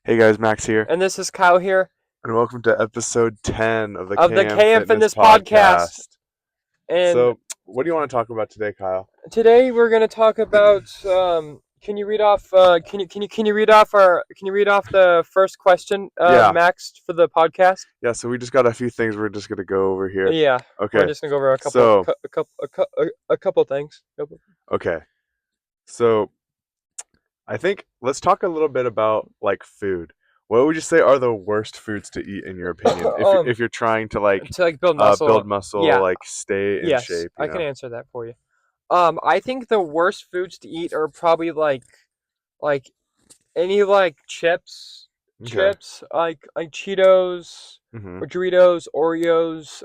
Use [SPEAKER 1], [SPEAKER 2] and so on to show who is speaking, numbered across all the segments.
[SPEAKER 1] Hey guys, Max here,
[SPEAKER 2] And this is Kyle here
[SPEAKER 1] and welcome to episode 10 of the
[SPEAKER 2] of the
[SPEAKER 1] KM
[SPEAKER 2] KM
[SPEAKER 1] Fitness
[SPEAKER 2] Fitness Podcast.
[SPEAKER 1] Podcast.
[SPEAKER 2] And
[SPEAKER 1] So, what do you want to talk about today, Kyle?
[SPEAKER 2] today we're gonna talk about. Can you read off? Can you read off the first question,
[SPEAKER 1] Yeah,
[SPEAKER 2] Max, for the podcast?
[SPEAKER 1] yeah, so we just got a few things we're just going to go over here.
[SPEAKER 2] Yeah, we're
[SPEAKER 1] Okay,
[SPEAKER 2] just gonna go over
[SPEAKER 1] so,
[SPEAKER 2] a couple things.
[SPEAKER 1] okay, so I think let's talk a little bit about like food. What would you say are the worst foods to eat in your opinion if you're trying to
[SPEAKER 2] To like build
[SPEAKER 1] build
[SPEAKER 2] muscle.
[SPEAKER 1] muscle,
[SPEAKER 2] Yeah,
[SPEAKER 1] like stay in
[SPEAKER 2] yes,
[SPEAKER 1] shape,
[SPEAKER 2] I can answer that for you. I think the worst foods to eat are probably like any like
[SPEAKER 1] Okay.
[SPEAKER 2] like Cheetos
[SPEAKER 1] Mhm.
[SPEAKER 2] or Doritos, Oreos,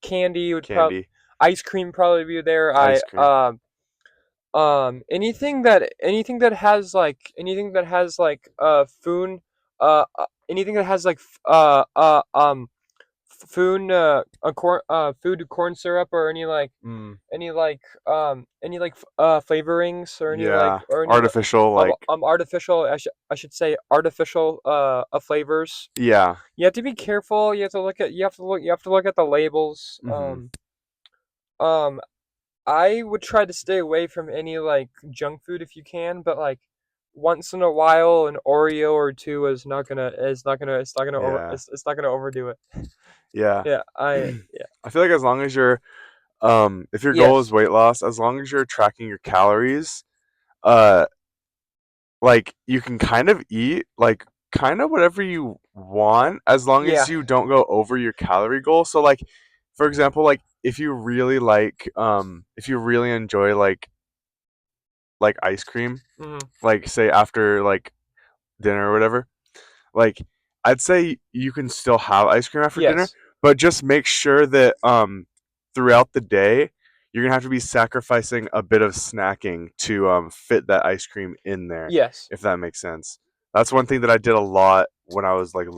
[SPEAKER 2] candy would probably,
[SPEAKER 1] Candy,
[SPEAKER 2] ice cream probably be there.
[SPEAKER 1] ice cream.
[SPEAKER 2] Anything that has like food, anything that has like food, food corn syrup, or
[SPEAKER 1] Mm,
[SPEAKER 2] any like flavorings, or
[SPEAKER 1] yeah,
[SPEAKER 2] any
[SPEAKER 1] artificial like
[SPEAKER 2] artificial, I should say artificial flavors.
[SPEAKER 1] yeah.
[SPEAKER 2] You have to be careful. You have to look at the labels.
[SPEAKER 1] Mhm.
[SPEAKER 2] Um I would try to stay away from any like junk food if you can, but like once in a while an Oreo or two
[SPEAKER 1] Yeah.
[SPEAKER 2] it's not gonna overdo it.
[SPEAKER 1] Yeah.
[SPEAKER 2] Yeah, yeah.
[SPEAKER 1] I feel like as long as you're if your goal is
[SPEAKER 2] Yes.
[SPEAKER 1] weight loss, as long as you're tracking your calories, uh like you can kind of eat like kind of whatever you want as long
[SPEAKER 2] Yeah.
[SPEAKER 1] as you don't go over your calorie goal. So like for example, like if you really enjoy like ice cream,
[SPEAKER 2] Hmm.
[SPEAKER 1] like say after like dinner or whatever, like I'd say you can still have ice cream after dinner,
[SPEAKER 2] Yes.
[SPEAKER 1] but just make sure that throughout the day you're gonna have to be sacrificing a bit of snacking to fit that ice cream in there,
[SPEAKER 2] Yes.
[SPEAKER 1] if that makes sense. That's one thing that I did a lot when I was like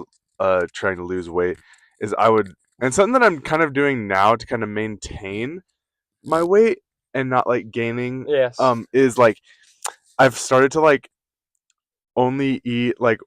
[SPEAKER 1] trying to lose weight is I would and something that I'm kind of doing now to kind of maintain my weight and not like gaining
[SPEAKER 2] Yes.
[SPEAKER 1] is like I've started to like only eat like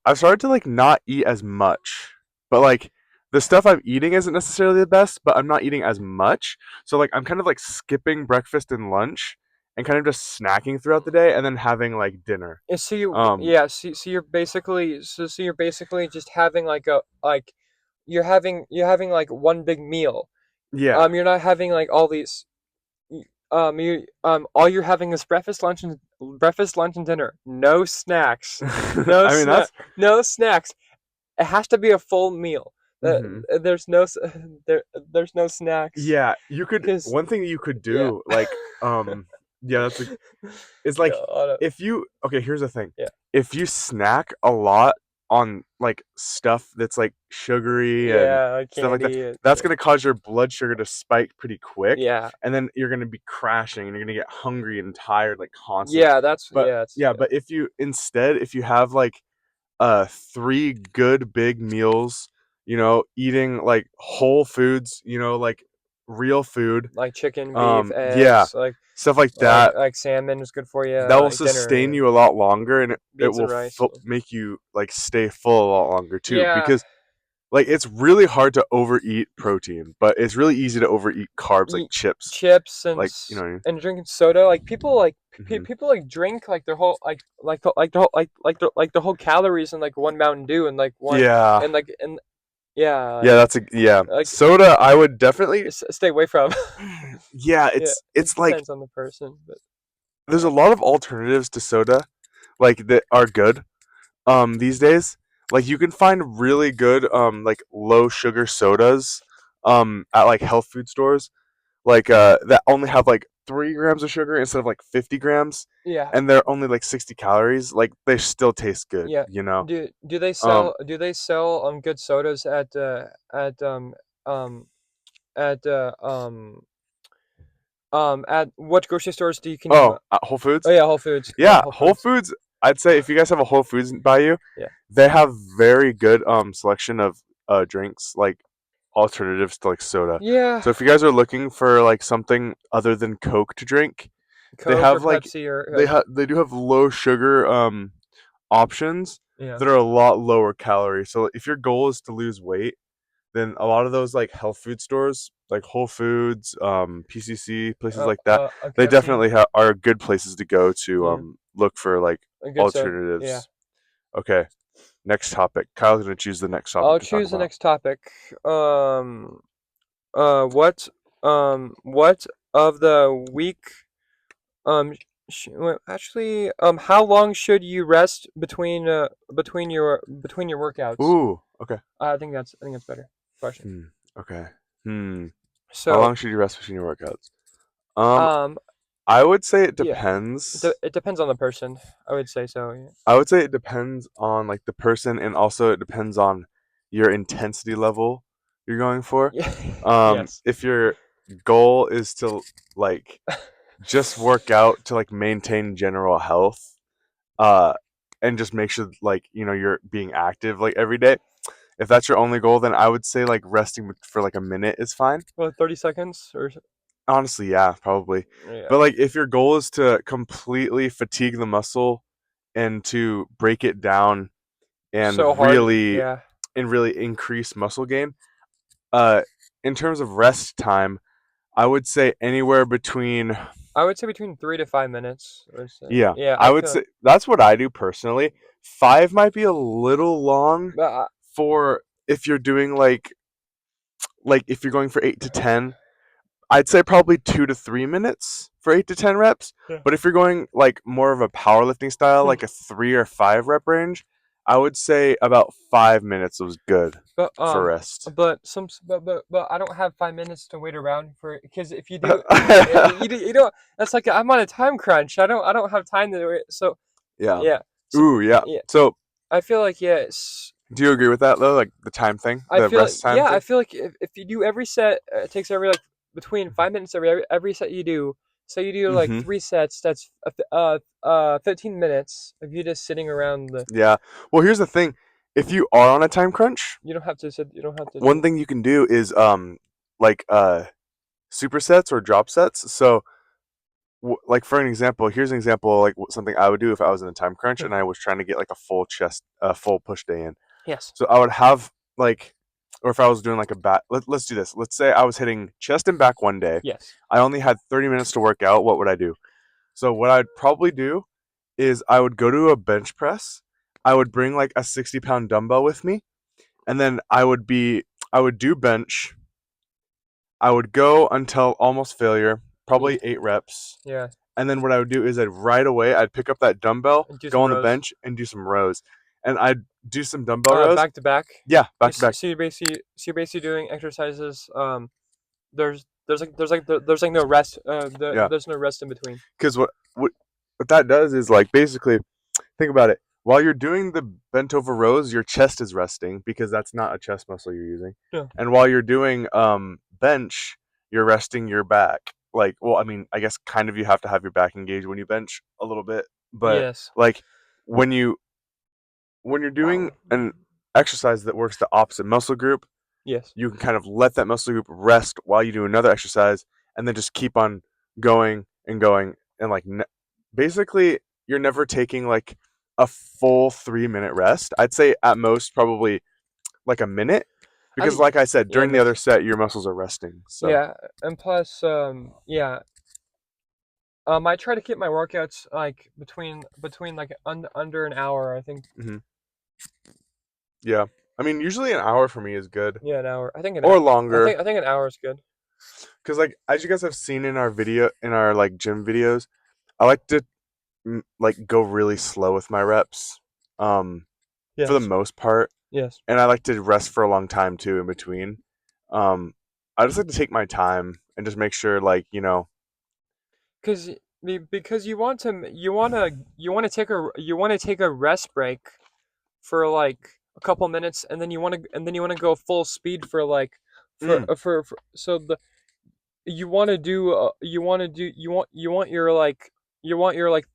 [SPEAKER 1] I've started to like not eat as much. But like the stuff I'm eating isn't necessarily the best, but I'm not eating as much. So like I'm kind of like skipping breakfast and lunch and kind of just snacking throughout the day and then having like dinner.
[SPEAKER 2] So you,
[SPEAKER 1] Um
[SPEAKER 2] yeah, so you're basically just having like a like you're having like one big meal.
[SPEAKER 1] yeah.
[SPEAKER 2] You're not having like all these. You all you're having is breakfast, lunch, and dinner. No snacks. No
[SPEAKER 1] I mean
[SPEAKER 2] snack.
[SPEAKER 1] that's
[SPEAKER 2] No snacks. It has to be a full meal. Uh,
[SPEAKER 1] mhm.
[SPEAKER 2] there's no there's no snacks.
[SPEAKER 1] Yeah, you could
[SPEAKER 2] Cause
[SPEAKER 1] one thing you could
[SPEAKER 2] yeah.
[SPEAKER 1] do like yeah, that's a it's
[SPEAKER 2] Yeah,
[SPEAKER 1] like if you okay, here's the thing.
[SPEAKER 2] yeah,
[SPEAKER 1] If you snack a lot on like stuff that's like sugary and
[SPEAKER 2] yeah, like
[SPEAKER 1] stuff like that,
[SPEAKER 2] candy.
[SPEAKER 1] that's gonna cause your blood sugar to spike pretty quick,
[SPEAKER 2] Yeah,
[SPEAKER 1] and then you're gonna be crashing and you're gonna get hungry and tired like constantly.
[SPEAKER 2] yeah.
[SPEAKER 1] But
[SPEAKER 2] It's
[SPEAKER 1] yeah, but if you instead if you have like three good big meals, eating like whole foods, like real food,
[SPEAKER 2] like chicken, beef,
[SPEAKER 1] yeah,
[SPEAKER 2] eggs,
[SPEAKER 1] stuff like that
[SPEAKER 2] like salmon is good for you.
[SPEAKER 1] that will
[SPEAKER 2] Like
[SPEAKER 1] sustain
[SPEAKER 2] dinner,
[SPEAKER 1] you a lot longer and it
[SPEAKER 2] beans
[SPEAKER 1] will
[SPEAKER 2] and rice.
[SPEAKER 1] make you like stay full a lot longer too
[SPEAKER 2] Yeah,
[SPEAKER 1] because like it's really hard to overeat protein but it's really easy to overeat carbs like
[SPEAKER 2] eat
[SPEAKER 1] chips,
[SPEAKER 2] chips
[SPEAKER 1] like what I mean.
[SPEAKER 2] and drinking soda. Like people
[SPEAKER 1] Hmm.
[SPEAKER 2] people like drink like their whole like the whole calories in like one Mountain Dew and like one
[SPEAKER 1] Yeah,
[SPEAKER 2] and yeah,
[SPEAKER 1] yeah, yeah,
[SPEAKER 2] like
[SPEAKER 1] soda I would definitely
[SPEAKER 2] stay away from.
[SPEAKER 1] yeah,
[SPEAKER 2] Yeah, it
[SPEAKER 1] it's like
[SPEAKER 2] depends on the person, but
[SPEAKER 1] there's a lot of alternatives to soda like that are good these days. Like you can find really good like low sugar sodas at like health food stores like that only have like 3 grams of sugar instead of like 50 grams
[SPEAKER 2] yeah,
[SPEAKER 1] and they're only like 60 calories. Like they still taste good,
[SPEAKER 2] yeah.
[SPEAKER 1] um
[SPEAKER 2] Do they sell good sodas um at at what grocery stores do you can you
[SPEAKER 1] oh, at Whole
[SPEAKER 2] oh
[SPEAKER 1] Foods.
[SPEAKER 2] yeah, Whole Foods. Yeah,
[SPEAKER 1] Yeah,
[SPEAKER 2] Whole
[SPEAKER 1] Whole
[SPEAKER 2] Foods.
[SPEAKER 1] Foods. I'd say if you guys have a Whole Foods by you,
[SPEAKER 2] Yeah.
[SPEAKER 1] they have very good selection of drinks like alternatives to like soda.
[SPEAKER 2] Yeah.
[SPEAKER 1] So if you guys are looking for like something other than Coke to drink, they
[SPEAKER 2] Coke or
[SPEAKER 1] have like
[SPEAKER 2] Pepsi or
[SPEAKER 1] they do have low sugar options
[SPEAKER 2] Yeah.
[SPEAKER 1] that are a lot lower calorie. So if your goal is to lose weight, then a lot of those like health food stores, like Whole Foods, PCC, places like that,
[SPEAKER 2] A
[SPEAKER 1] they
[SPEAKER 2] KFC.
[SPEAKER 1] definitely are good places to go to
[SPEAKER 2] Yeah.
[SPEAKER 1] look for like
[SPEAKER 2] A good sub. Yeah.
[SPEAKER 1] alternatives. Okay, next topic. Kyle's gonna choose the next topic
[SPEAKER 2] I'll
[SPEAKER 1] to talk
[SPEAKER 2] choose the
[SPEAKER 1] about.
[SPEAKER 2] next topic. Um. What? What of the week? Well, actually, how long should you rest between your workouts?
[SPEAKER 1] Ooh, okay.
[SPEAKER 2] I think that's better question.
[SPEAKER 1] Hmm. Okay. Hmm. How
[SPEAKER 2] So,
[SPEAKER 1] long should you rest between your workouts? Um,
[SPEAKER 2] um,
[SPEAKER 1] I would say it
[SPEAKER 2] yeah,
[SPEAKER 1] depends.
[SPEAKER 2] it depends on the person. I would say so. Yeah.
[SPEAKER 1] I would say it depends on like the person, and also it depends on your intensity level you're going for.
[SPEAKER 2] Yeah. Yes.
[SPEAKER 1] If your goal is to like just work out to like maintain general health, uh, and just make sure like you're being active like every day. If that's your only goal, then I would say like resting for like a minute is fine.
[SPEAKER 2] Well, 30 seconds or
[SPEAKER 1] Honestly, yeah, probably.
[SPEAKER 2] yeah.
[SPEAKER 1] But like if your goal is to completely fatigue the muscle and to break it down
[SPEAKER 2] So
[SPEAKER 1] and
[SPEAKER 2] hard.
[SPEAKER 1] really
[SPEAKER 2] Yeah.
[SPEAKER 1] increase muscle gain, uh in terms of rest time, I would say anywhere between
[SPEAKER 2] I would say between 3 to 5 minutes. I would say.
[SPEAKER 1] yeah,
[SPEAKER 2] Yeah,
[SPEAKER 1] I
[SPEAKER 2] I
[SPEAKER 1] would
[SPEAKER 2] feel.
[SPEAKER 1] say that's what I do personally. 5 might be a little long
[SPEAKER 2] But
[SPEAKER 1] for if you're doing like if you're going for 8 to 10. I'd say probably 2 to 3 minutes for 8 to 10 reps.
[SPEAKER 2] yeah.
[SPEAKER 1] But if you're going like more of a powerlifting style,
[SPEAKER 2] Hmm.
[SPEAKER 1] like a 3 or 5 rep range, I would say about 5 minutes was good
[SPEAKER 2] But
[SPEAKER 1] for rest.
[SPEAKER 2] but I don't have 5 minutes to wait around for because if you do, you don't. That's like I'm on a time crunch. I don't have time to wait. So
[SPEAKER 1] Yeah.
[SPEAKER 2] yeah, so
[SPEAKER 1] Ooh, yeah.
[SPEAKER 2] yeah,
[SPEAKER 1] So,
[SPEAKER 2] I feel like yes.
[SPEAKER 1] do you agree with that though? Like the time thing,
[SPEAKER 2] I
[SPEAKER 1] the
[SPEAKER 2] feel like
[SPEAKER 1] rest time
[SPEAKER 2] yeah. I
[SPEAKER 1] thing?
[SPEAKER 2] feel like if you do every set, it takes every like between 5 minutes every set you do. So you do like
[SPEAKER 1] Mm-hmm.
[SPEAKER 2] 3 sets. That's 15 minutes of you just sitting around the.
[SPEAKER 1] Yeah. Well, here's the thing. If you are on a time crunch,
[SPEAKER 2] You don't have to sit. You don't have to
[SPEAKER 1] one
[SPEAKER 2] do.
[SPEAKER 1] thing you can do is like supersets or drop sets. So like for an example, here's an example like something I would do if I was in a time crunch
[SPEAKER 2] Yeah.
[SPEAKER 1] and I was trying to get like a full push day in.
[SPEAKER 2] Yes.
[SPEAKER 1] So I would have like, or if I was doing like a back, let's do this. Let's say I was hitting chest and back one day.
[SPEAKER 2] Yes.
[SPEAKER 1] I only had 30 minutes to work out. What would I do? So what I'd probably do is I would go to a bench press. I would bring like a 60-pound dumbbell with me, and then I would do bench. I would go until almost failure,
[SPEAKER 2] Yeah.
[SPEAKER 1] probably 8 reps.
[SPEAKER 2] Yeah.
[SPEAKER 1] And then what I would do is I'd pick up that dumbbell,
[SPEAKER 2] And do
[SPEAKER 1] go
[SPEAKER 2] some
[SPEAKER 1] on the
[SPEAKER 2] rows.
[SPEAKER 1] bench, and do some rows. And I'd do some dumbbell rows.
[SPEAKER 2] Back to back.
[SPEAKER 1] Yeah, back to back.
[SPEAKER 2] So you're basically doing exercises. There's like no rest.
[SPEAKER 1] Yeah,
[SPEAKER 2] There's no rest in between.
[SPEAKER 1] because what that does is like basically think about it. While you're doing the bent over rows, your chest is resting because that's not a chest muscle you're using.
[SPEAKER 2] Yeah.
[SPEAKER 1] And while you're doing bench, you're resting your back. Like, well, I mean, I guess kind of you have to have your back engaged when you bench a little bit, but
[SPEAKER 2] Yes.
[SPEAKER 1] like when you're doing an exercise that works the opposite muscle group,
[SPEAKER 2] Yes.
[SPEAKER 1] you can kind of let that muscle group rest while you do another exercise, and then just keep on going and going, and like basically you're never taking like a full 3 minute rest. I'd say at most probably like a minute, because
[SPEAKER 2] I
[SPEAKER 1] like I said,
[SPEAKER 2] yeah
[SPEAKER 1] during the
[SPEAKER 2] miss
[SPEAKER 1] other set your muscles are resting. So
[SPEAKER 2] yeah and plus yeah I try to keep my workouts like between like under an hour. I think
[SPEAKER 1] hmm yeah, I mean usually an hour for me is good,
[SPEAKER 2] yeah an hour. I think an
[SPEAKER 1] or
[SPEAKER 2] hour. I
[SPEAKER 1] longer,
[SPEAKER 2] think I think an hour is good.
[SPEAKER 1] because like as you guys have seen in our like gym videos, I like to like go really slow with my reps, um for the
[SPEAKER 2] Yes.
[SPEAKER 1] most part,
[SPEAKER 2] Yes.
[SPEAKER 1] and I like to rest for a long time too in between. um I just like to take my time and just make sure like
[SPEAKER 2] Because because you want to take a rest break for like a couple minutes, and then you want to go full speed for like
[SPEAKER 1] mm,
[SPEAKER 2] for so the you want your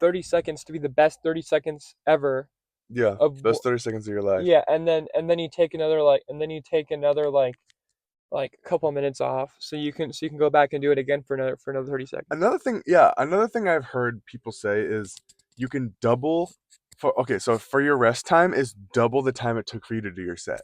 [SPEAKER 2] 30 seconds to be the best 30 seconds ever
[SPEAKER 1] yeah,
[SPEAKER 2] of
[SPEAKER 1] those 30 seconds of your life.
[SPEAKER 2] yeah, and then you take another like couple minutes off, so you can go back and do it again for another 30 seconds.
[SPEAKER 1] Another thing, yeah, another thing I've heard people say is you can double so for your rest time is double the time it took for you to do your set.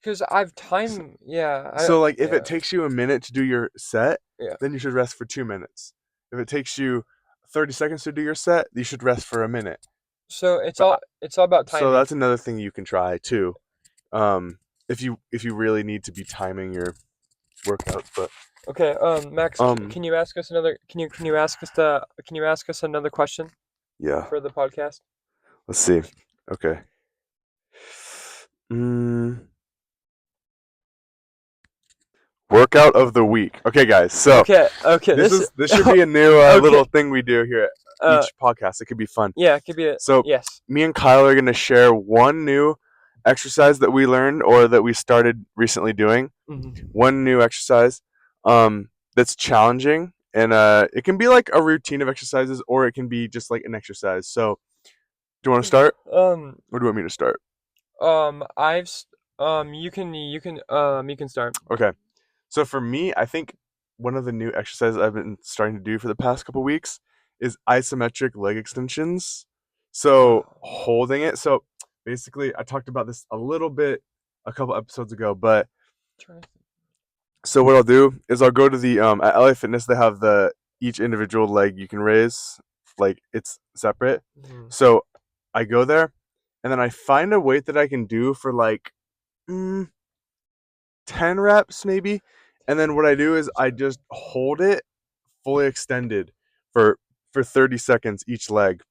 [SPEAKER 2] Because I've
[SPEAKER 1] S-
[SPEAKER 2] time. Yeah.
[SPEAKER 1] So like if it
[SPEAKER 2] Yeah.
[SPEAKER 1] takes you a minute to do your set,
[SPEAKER 2] Yeah.
[SPEAKER 1] then you should rest for 2 minutes. If it takes you 30 seconds to do your set, you should rest for a minute.
[SPEAKER 2] So
[SPEAKER 1] But
[SPEAKER 2] it's all about
[SPEAKER 1] so
[SPEAKER 2] timing.
[SPEAKER 1] that's another thing you can try too. Um, if you really need to be timing your workouts, but
[SPEAKER 2] Okay. Max,
[SPEAKER 1] um,
[SPEAKER 2] can you ask us another? Can you ask us another question
[SPEAKER 1] yeah.
[SPEAKER 2] for the podcast?
[SPEAKER 1] Let's see. Okay. Mm, workout of the week. Okay, guys. So
[SPEAKER 2] Okay. Okay.
[SPEAKER 1] this should be a new
[SPEAKER 2] Okay.
[SPEAKER 1] little thing we do here at
[SPEAKER 2] Uh.
[SPEAKER 1] each podcast. It could be fun.
[SPEAKER 2] Yeah. It could be.
[SPEAKER 1] So
[SPEAKER 2] Yes.
[SPEAKER 1] me and Kyle are gonna share one new exercise that we learned or that we started recently doing.
[SPEAKER 2] Hmm.
[SPEAKER 1] One new exercise that's challenging, and it can be like a routine of exercises or it can be just like an exercise. So do you want to start
[SPEAKER 2] Um.
[SPEAKER 1] or do you want me to start?
[SPEAKER 2] I've. You can start.
[SPEAKER 1] Okay. So for me, I think one of the new exercises I've been starting to do for the past couple weeks is isometric leg extensions. So holding it. So basically, I talked about this a little bit a couple episodes ago, but so what I'll do is I'll go to the at LA Fitness. They have the each individual leg you can raise, like it's separate.
[SPEAKER 2] Mhm.
[SPEAKER 1] So I go there, and then I find a weight that I can do for like mm, 10 reps maybe. And then what I do is I just hold it fully extended for 30 seconds each leg.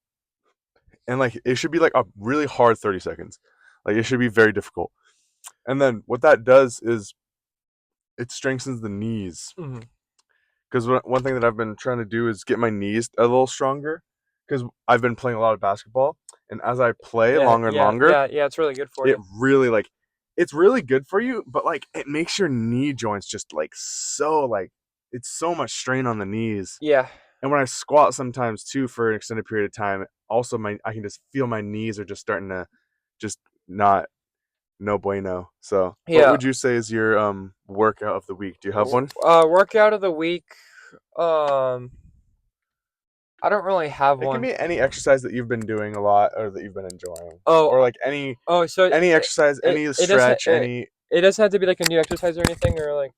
[SPEAKER 1] And like it should be like a really hard 30 seconds. Like it should be very difficult. And then what that does is it strengthens the knees.
[SPEAKER 2] Mhm.
[SPEAKER 1] Because one thing that I've been trying to do is get my knees a little stronger. Because I've been playing a lot of basketball, and as I play
[SPEAKER 2] Yeah.
[SPEAKER 1] longer and
[SPEAKER 2] Yeah.
[SPEAKER 1] longer,
[SPEAKER 2] Yeah. Yeah. It's really good for
[SPEAKER 1] it
[SPEAKER 2] you.
[SPEAKER 1] really like it's really good for you, but like it makes your knee joints just like so like it's so much strain on the knees.
[SPEAKER 2] Yeah.
[SPEAKER 1] And when I squat sometimes too for an extended period of time, also my I can just feel my knees are just starting to just not no bueno. So what
[SPEAKER 2] Yeah.
[SPEAKER 1] would you say is your workout of the week? Do you have one?
[SPEAKER 2] Workout of the week. Um. I don't really have
[SPEAKER 1] It can
[SPEAKER 2] one.
[SPEAKER 1] be any exercise that you've been doing a lot or that you've been enjoying.
[SPEAKER 2] Oh.
[SPEAKER 1] Or like
[SPEAKER 2] Oh. So
[SPEAKER 1] any exercise, any
[SPEAKER 2] it doesn't.
[SPEAKER 1] stretch, any
[SPEAKER 2] It doesn't have to be like a new exercise or anything, or like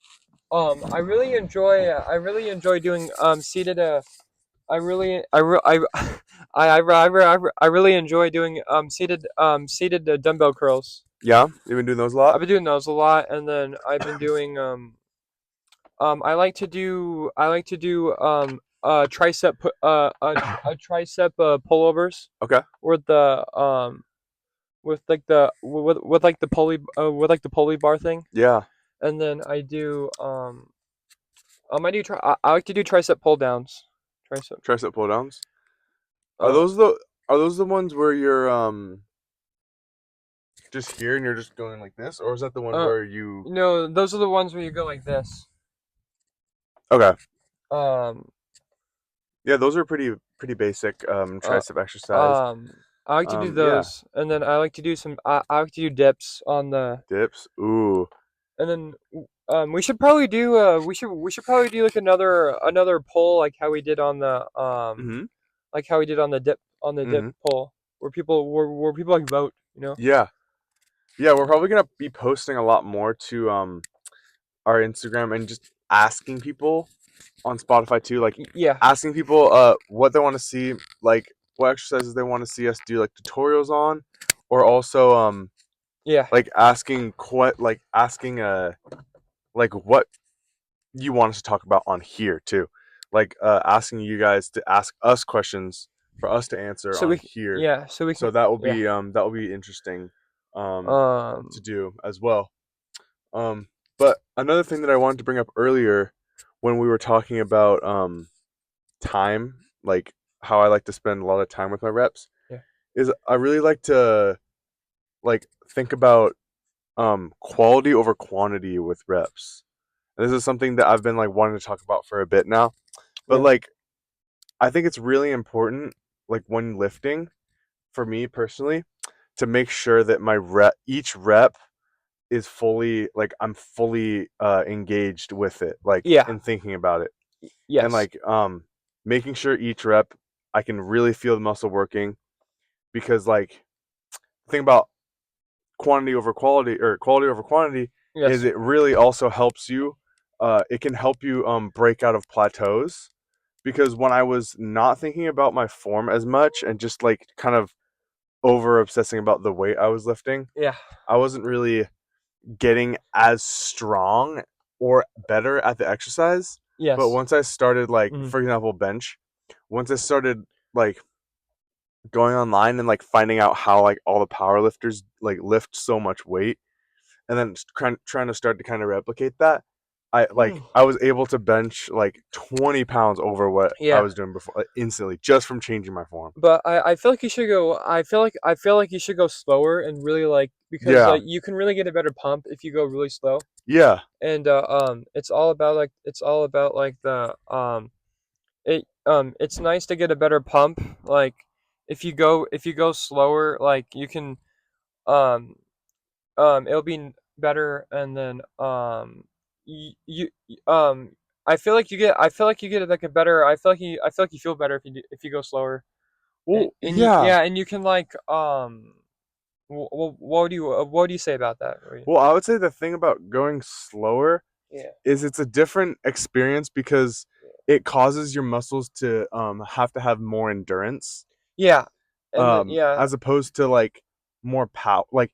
[SPEAKER 2] I really enjoy doing seated I really I really enjoy doing seated dumbbell curls.
[SPEAKER 1] yeah, you've been doing those a lot?
[SPEAKER 2] I've been doing those a lot, and then I've been doing I like to do a tricep pullovers
[SPEAKER 1] Okay.
[SPEAKER 2] with the with like the pulley bar thing,
[SPEAKER 1] Yeah.
[SPEAKER 2] and then I like to do tricep pull downs. Tricep.
[SPEAKER 1] Tricep pull downs. Are
[SPEAKER 2] Uh,
[SPEAKER 1] those the are those the ones where you're just here and you're just going like this, or is that the one
[SPEAKER 2] uh,
[SPEAKER 1] where you?
[SPEAKER 2] no, those are the ones where you go like this.
[SPEAKER 1] Okay,
[SPEAKER 2] Um,
[SPEAKER 1] yeah, those are pretty basic
[SPEAKER 2] uh,
[SPEAKER 1] tricep exercise.
[SPEAKER 2] I like to do
[SPEAKER 1] Yeah,
[SPEAKER 2] those, and then I like to do I like to do dips on the,
[SPEAKER 1] dips. Ooh,
[SPEAKER 2] and then we should probably do like another pull like how we did on the
[SPEAKER 1] mhm,
[SPEAKER 2] like how we did on the dip
[SPEAKER 1] mhm.
[SPEAKER 2] pull where people like vote, you know.
[SPEAKER 1] Yeah, yeah. We're probably gonna be posting a lot more to our Instagram and just asking people on Spotify too, like
[SPEAKER 2] Yeah,
[SPEAKER 1] asking people what they want to see, like what exercises they want to see us do, like tutorials on, or also
[SPEAKER 2] yeah.
[SPEAKER 1] like asking like what you want us to talk about on here too, like asking you guys to ask us questions for us to answer
[SPEAKER 2] So
[SPEAKER 1] on here.
[SPEAKER 2] so we
[SPEAKER 1] So
[SPEAKER 2] can yeah.
[SPEAKER 1] that will be interesting to
[SPEAKER 2] Um,
[SPEAKER 1] do as well. But another thing that I wanted to bring up earlier when we were talking about time, like how I like to spend a lot of time with my reps,
[SPEAKER 2] yeah,
[SPEAKER 1] is I really like to like think about quality over quantity with reps. And this is something that I've been like wanting to talk about for a bit now. But
[SPEAKER 2] yeah,
[SPEAKER 1] like I think it's really important like when lifting for me personally to make sure that my rep each rep is fully like I'm fully engaged with it, like
[SPEAKER 2] yeah,
[SPEAKER 1] and thinking about it. And
[SPEAKER 2] yes,
[SPEAKER 1] like making sure each rep I can really feel the muscle working because like the thing about quantity over quality or quality over quantity is
[SPEAKER 2] Yes.
[SPEAKER 1] it really also helps you. It can help you break out of plateaus because when I was not thinking about my form as much and just like kind of over obsessing about the weight I was lifting,
[SPEAKER 2] Yeah.
[SPEAKER 1] I wasn't really getting as strong or better at the exercise. But
[SPEAKER 2] Yes.
[SPEAKER 1] once I started, like,
[SPEAKER 2] Mhm.
[SPEAKER 1] for example, bench, once I started, like, going online and, like, finding out how, like, all the power lifters, like, lift so much weight, and then trying to start to kind of replicate that, I was able to bench, like, 20 pounds over what I
[SPEAKER 2] Yeah.
[SPEAKER 1] was doing before, instantly, just from changing my form.
[SPEAKER 2] But I feel like you should go. I feel like you should go slower and really like because
[SPEAKER 1] Yeah.
[SPEAKER 2] like you can really get a better pump if you go really slow.
[SPEAKER 1] Yeah.
[SPEAKER 2] And it's all about like it's nice to get a better pump. Like if you go slower, like you can um it'll be better. And then you I feel like you get like a better. I feel like you feel better if you go slower. And,
[SPEAKER 1] Well,
[SPEAKER 2] and you,
[SPEAKER 1] yeah.
[SPEAKER 2] yeah, and you can like what do you say about that?
[SPEAKER 1] Well, I would say the thing about going slower
[SPEAKER 2] Yeah.
[SPEAKER 1] is it's a different experience because it causes your muscles to have to have more endurance
[SPEAKER 2] Yeah. And yeah.
[SPEAKER 1] as opposed to like more power. Like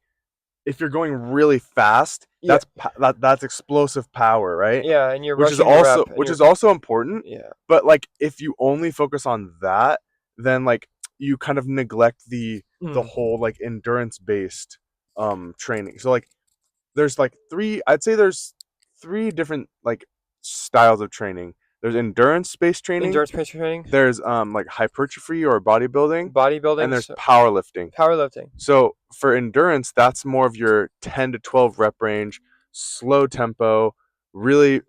[SPEAKER 1] if you're going really fast,
[SPEAKER 2] Yeah.
[SPEAKER 1] that's explosive power, right?
[SPEAKER 2] Yeah, and you're
[SPEAKER 1] Which is
[SPEAKER 2] rushing the
[SPEAKER 1] also
[SPEAKER 2] rep and
[SPEAKER 1] which
[SPEAKER 2] you're
[SPEAKER 1] is also important.
[SPEAKER 2] yeah.
[SPEAKER 1] But like if you only focus on that, then like you kind of neglect the
[SPEAKER 2] Mm.
[SPEAKER 1] whole like endurance based training. So like there's like I'd say there's three different like styles of training. There's endurance based training,
[SPEAKER 2] Endurance based training,
[SPEAKER 1] there's like hypertrophy or bodybuilding, and
[SPEAKER 2] bodybuilding,
[SPEAKER 1] there's powerlifting.
[SPEAKER 2] powerlifting.
[SPEAKER 1] So for endurance, that's more of your 10 to 12 rep range, slow tempo, really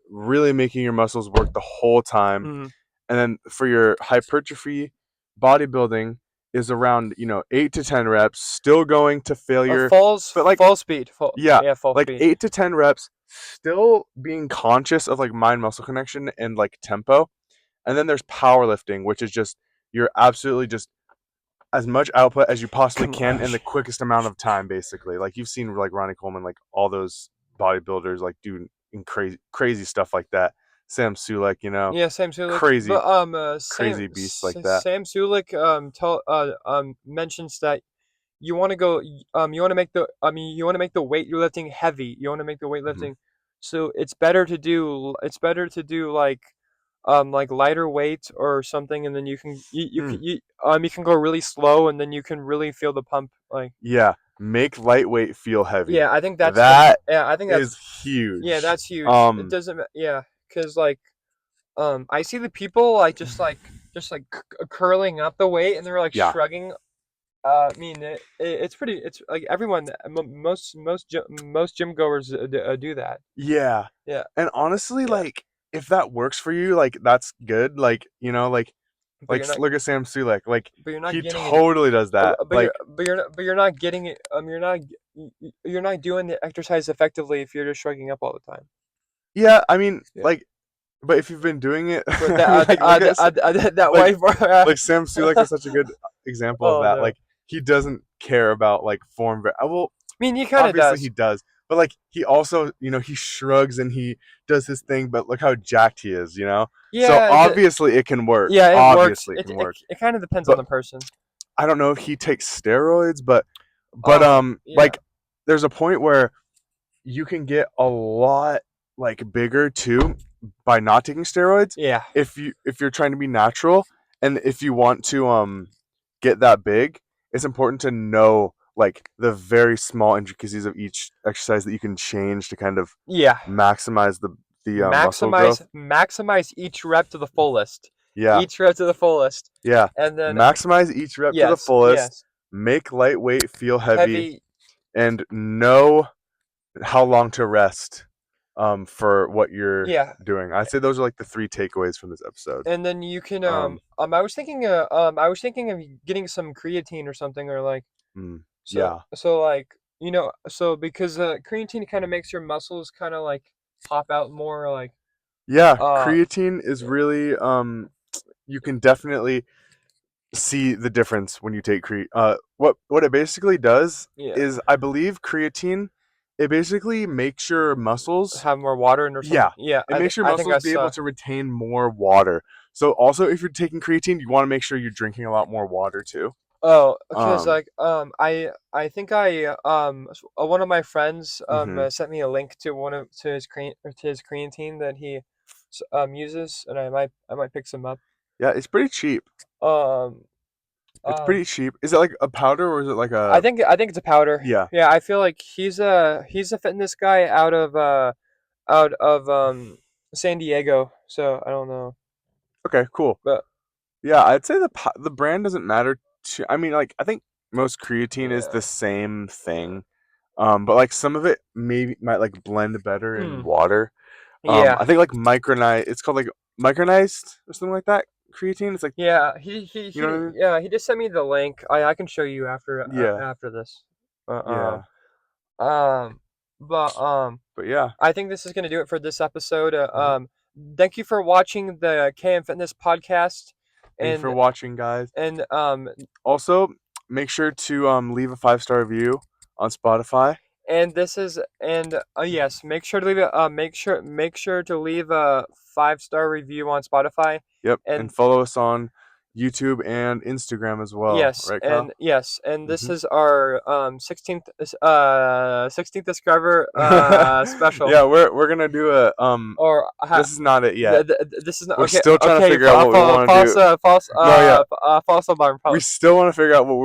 [SPEAKER 1] making your muscles work the whole time.
[SPEAKER 2] Mm.
[SPEAKER 1] And then for your hypertrophy, bodybuilding is around, 8 to 10 reps, still going to failure,
[SPEAKER 2] Falls
[SPEAKER 1] but like
[SPEAKER 2] fall speed. Fall
[SPEAKER 1] yeah,
[SPEAKER 2] yeah, fall
[SPEAKER 1] like
[SPEAKER 2] speed.
[SPEAKER 1] 8 to 10 reps, still being conscious of like mind muscle connection and like tempo. And then there's powerlifting, which is just you're absolutely just as much output as you possibly
[SPEAKER 2] Come
[SPEAKER 1] can
[SPEAKER 2] on.
[SPEAKER 1] in the quickest amount of time, basically. Like you've seen like Ronnie Coleman, like all those bodybuilders like doing crazy stuff like that. Sam Sulek,
[SPEAKER 2] Yeah, Sam Sulek.
[SPEAKER 1] crazy
[SPEAKER 2] But
[SPEAKER 1] crazy beasts like that.
[SPEAKER 2] Sam Sulek mentions that you want to make the weight you're lifting heavy. You want to make the
[SPEAKER 1] Hmm.
[SPEAKER 2] weightlifting, so it's better to do like lighter weight or something, and then
[SPEAKER 1] Hmm.
[SPEAKER 2] you can go really slow, and then you can really feel the pump. Like
[SPEAKER 1] Yeah, make lightweight feel heavy.
[SPEAKER 2] yeah, I think that's the
[SPEAKER 1] That
[SPEAKER 2] yeah I think
[SPEAKER 1] is
[SPEAKER 2] that's yeah
[SPEAKER 1] huge.
[SPEAKER 2] that's huge. It doesn't yeah because like I see the people like just like curling up the weight, and they're like
[SPEAKER 1] Yeah,
[SPEAKER 2] shrugging. I mean, it's pretty. It's like everyone, most gym goers do that.
[SPEAKER 1] yeah.
[SPEAKER 2] Yeah,
[SPEAKER 1] And honestly,
[SPEAKER 2] yeah.
[SPEAKER 1] like if that works for you, like that's good. Like
[SPEAKER 2] But you're not,
[SPEAKER 1] look at Sam Sulek. Like
[SPEAKER 2] but you're not
[SPEAKER 1] he
[SPEAKER 2] getting it.
[SPEAKER 1] totally does that. Like
[SPEAKER 2] You're not getting it. You're not doing the exercise effectively if you're just shrugging up all the time.
[SPEAKER 1] yeah, I mean,
[SPEAKER 2] Yeah.
[SPEAKER 1] like, but if you've been doing it,
[SPEAKER 2] But that
[SPEAKER 1] like look at
[SPEAKER 2] that
[SPEAKER 1] like
[SPEAKER 2] way, bro.
[SPEAKER 1] Sam Sulek is such a good example of
[SPEAKER 2] Oh
[SPEAKER 1] that.
[SPEAKER 2] no.
[SPEAKER 1] Like he doesn't care about like form. Well,
[SPEAKER 2] I mean, he kind of
[SPEAKER 1] obviously he
[SPEAKER 2] does.
[SPEAKER 1] does, but like he also he shrugs and he does his thing. But look how jacked he is. So
[SPEAKER 2] Yeah,
[SPEAKER 1] obviously it can work.
[SPEAKER 2] yeah, it works.
[SPEAKER 1] Obviously it
[SPEAKER 2] It
[SPEAKER 1] can
[SPEAKER 2] it,
[SPEAKER 1] work.
[SPEAKER 2] it kind of depends on
[SPEAKER 1] But
[SPEAKER 2] the person.
[SPEAKER 1] I don't know if he takes steroids, but
[SPEAKER 2] Yeah,
[SPEAKER 1] like there's a point where you can get a lot like bigger too by not taking steroids
[SPEAKER 2] yeah,
[SPEAKER 1] if you're trying to be natural and if you want to get that big. It's important to know like the very small intricacies of each exercise that you can change to kind of
[SPEAKER 2] yeah.
[SPEAKER 1] maximize the muscle
[SPEAKER 2] Maximize
[SPEAKER 1] growth.
[SPEAKER 2] maximize each rep to the fullest.
[SPEAKER 1] Yeah,
[SPEAKER 2] Each rep to the fullest.
[SPEAKER 1] yeah,
[SPEAKER 2] And then
[SPEAKER 1] maximize each rep to the
[SPEAKER 2] yes,
[SPEAKER 1] fullest,
[SPEAKER 2] yes.
[SPEAKER 1] make lightweight feel heavy,
[SPEAKER 2] Heavy.
[SPEAKER 1] and know how long to rest for what you're
[SPEAKER 2] Yeah.
[SPEAKER 1] doing. I'd say those are like the three takeaways from this episode.
[SPEAKER 2] And then you can
[SPEAKER 1] Um,
[SPEAKER 2] I was thinking of getting some creatine or something, or like so
[SPEAKER 1] yeah,
[SPEAKER 2] so like so because creatine kind of makes your muscles kind of like pop out more like
[SPEAKER 1] yeah.
[SPEAKER 2] uh
[SPEAKER 1] Creatine is
[SPEAKER 2] yeah.
[SPEAKER 1] really you can definitely see the difference when you take what it basically does
[SPEAKER 2] Yeah.
[SPEAKER 1] is, I believe, creatine, it basically makes your muscles,
[SPEAKER 2] Have more water in or something.
[SPEAKER 1] yeah,
[SPEAKER 2] Yeah,
[SPEAKER 1] it makes your
[SPEAKER 2] I think
[SPEAKER 1] muscles
[SPEAKER 2] I
[SPEAKER 1] be able
[SPEAKER 2] saw.
[SPEAKER 1] to retain more water. So also, if you're taking creatine, you want to make sure you're drinking a lot more water too.
[SPEAKER 2] Oh, because
[SPEAKER 1] Um,
[SPEAKER 2] like I think one of my friends
[SPEAKER 1] mhm.
[SPEAKER 2] sent me a link to one of to his creatine that he uses, and I might pick some up.
[SPEAKER 1] Yeah, it's pretty cheap.
[SPEAKER 2] Um
[SPEAKER 1] It's
[SPEAKER 2] um
[SPEAKER 1] pretty cheap. Is it like a powder or is it like a?
[SPEAKER 2] I think it's a powder.
[SPEAKER 1] Yeah.
[SPEAKER 2] Yeah, I feel like he's a fitness guy out of San Diego, so I don't know.
[SPEAKER 1] Okay, cool.
[SPEAKER 2] But
[SPEAKER 1] Yeah, I'd say the brand doesn't matter too. I mean, like I think most creatine is
[SPEAKER 2] yeah.
[SPEAKER 1] the same thing. But like some of it maybe might like blend better in
[SPEAKER 2] Hmm.
[SPEAKER 1] water. I
[SPEAKER 2] Yeah.
[SPEAKER 1] think like micronized. It's called like micronized or something like that. Creatine. It's like,
[SPEAKER 2] Yeah,
[SPEAKER 1] you know what I mean?
[SPEAKER 2] yeah, he just sent me the link. I can show you
[SPEAKER 1] Yeah,
[SPEAKER 2] after this. Uh,
[SPEAKER 1] yeah.
[SPEAKER 2] um, but
[SPEAKER 1] But yeah.
[SPEAKER 2] I think this is gonna do it for this episode.
[SPEAKER 1] Mhm.
[SPEAKER 2] Thank you for watching the KM Fitness podcast,
[SPEAKER 1] Thank you for
[SPEAKER 2] and
[SPEAKER 1] watching, guys.
[SPEAKER 2] and
[SPEAKER 1] Also, make sure to leave a 5-star review on Spotify.
[SPEAKER 2] and this is and yes, make sure to leave a make sure to leave a 5-star review on Spotify,
[SPEAKER 1] Yep, and
[SPEAKER 2] and
[SPEAKER 1] follow us on YouTube and Instagram as well. Right, Kyle?
[SPEAKER 2] yes, and this
[SPEAKER 1] Hmm.
[SPEAKER 2] is our 16th subscriber special.
[SPEAKER 1] Yeah, we're gonna do a
[SPEAKER 2] Or
[SPEAKER 1] This is not it yet.
[SPEAKER 2] this is not
[SPEAKER 1] We're
[SPEAKER 2] okay.
[SPEAKER 1] still trying to
[SPEAKER 2] Okay,
[SPEAKER 1] figure out what we want to
[SPEAKER 2] false,
[SPEAKER 1] do. No, yeah,
[SPEAKER 2] false alarm.
[SPEAKER 1] we still want to figure out what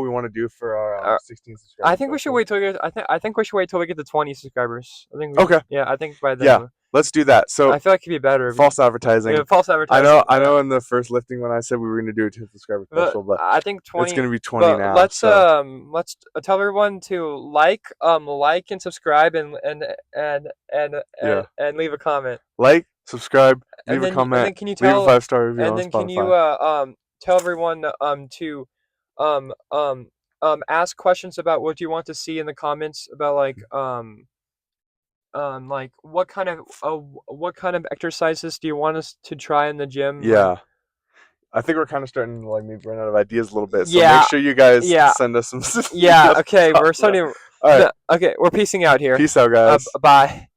[SPEAKER 1] we want to do for our
[SPEAKER 2] Uh,
[SPEAKER 1] 16
[SPEAKER 2] I
[SPEAKER 1] subscriber
[SPEAKER 2] think we should
[SPEAKER 1] special.
[SPEAKER 2] wait till we get. I think we should wait till we get to 20 subscribers. I think
[SPEAKER 1] Okay,
[SPEAKER 2] yeah. I think by
[SPEAKER 1] yeah,
[SPEAKER 2] then.
[SPEAKER 1] let's do that. So
[SPEAKER 2] I feel like it'd be better.
[SPEAKER 1] false advertising.
[SPEAKER 2] False
[SPEAKER 1] I
[SPEAKER 2] advertising.
[SPEAKER 1] know. I know. In the first lifting, when I said we were gonna do a 10 subscriber
[SPEAKER 2] But
[SPEAKER 1] special, but
[SPEAKER 2] I think
[SPEAKER 1] it's
[SPEAKER 2] 20.
[SPEAKER 1] gonna be 20
[SPEAKER 2] But
[SPEAKER 1] now. So
[SPEAKER 2] let's tell everyone to like and subscribe
[SPEAKER 1] yeah,
[SPEAKER 2] and leave a comment.
[SPEAKER 1] like, subscribe, leave a comment,
[SPEAKER 2] Can you
[SPEAKER 1] leave a
[SPEAKER 2] tell
[SPEAKER 1] 5-star review
[SPEAKER 2] and
[SPEAKER 1] on
[SPEAKER 2] then can you
[SPEAKER 1] Spotify.
[SPEAKER 2] tell everyone to um um ask questions about what you want to see in the comments about like what kind of exercises do you want us to try in the gym, like
[SPEAKER 1] Yeah, I think we're kind of starting to like maybe run out of ideas a little bit. So make
[SPEAKER 2] yeah
[SPEAKER 1] sure you guys
[SPEAKER 2] yeah
[SPEAKER 1] send us some
[SPEAKER 2] yeah
[SPEAKER 1] stuff to
[SPEAKER 2] okay
[SPEAKER 1] talk
[SPEAKER 2] we're
[SPEAKER 1] about.
[SPEAKER 2] starting
[SPEAKER 1] All right,
[SPEAKER 2] okay we're piecing out here.
[SPEAKER 1] peace out, guys.
[SPEAKER 2] Bye.